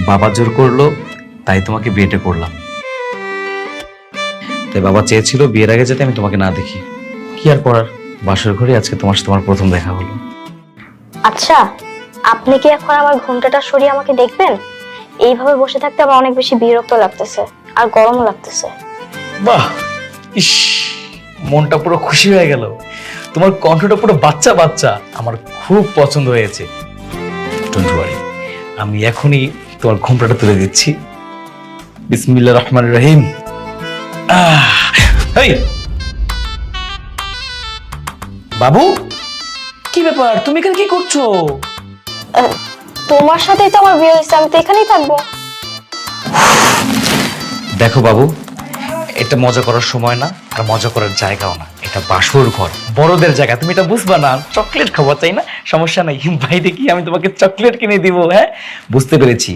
বাবা জোর করলো, তাই তোমাকে বিয়েটা করলাম। তাই বাবা চেয়েছিল বিয়ের আগে যাতে আমি তোমাকে না দেখি। কি আর করার, বাসর ঘরে আজকে তোমার সাথে তোমার প্রথম দেখা হলো। আচ্ছা, আপনি কি এখন আমার ঘোমটাটা সরিয়ে আমাকে দেখবেন? এইভাবে বসে থাকতে আমার অনেক বেশি বিরক্ত লাগতেছে আর গরমও লাগতেছে। বাহ, ইস, মনটা পুরো খুশি হয়ে গেল। তোমার কণ্ঠটা পুরো বাচ্চা বাচ্চা, আমার খুব পছন্দ হয়েছে। ডোন্ট ওয়ারি, আমি এখনই তোমার ঘোমটাটা তুলে দিচ্ছি। বিসমিল্লাহির রহমানির রহিম। এই বাবু, কি ব্যাপার, তুমি এখানে কি করছো? তোমার সাথেই তো আমার বিয়ে হয়েছে, আমি তো এখানেই থাকবো। দেখো বাবু, এটা মজা করার সময় না, আর মজা করার জায়গাও না। এটা বাসর ঘর, বড়দের জায়গা, তুমি এটা বুঝবা না। চকলেট খাবো তাই না? সমস্যা নাই, বাইরে কি আমি তোমাকে চকলেট কিনে দিব? হ্যাঁ, বুঝতে পেরেছি।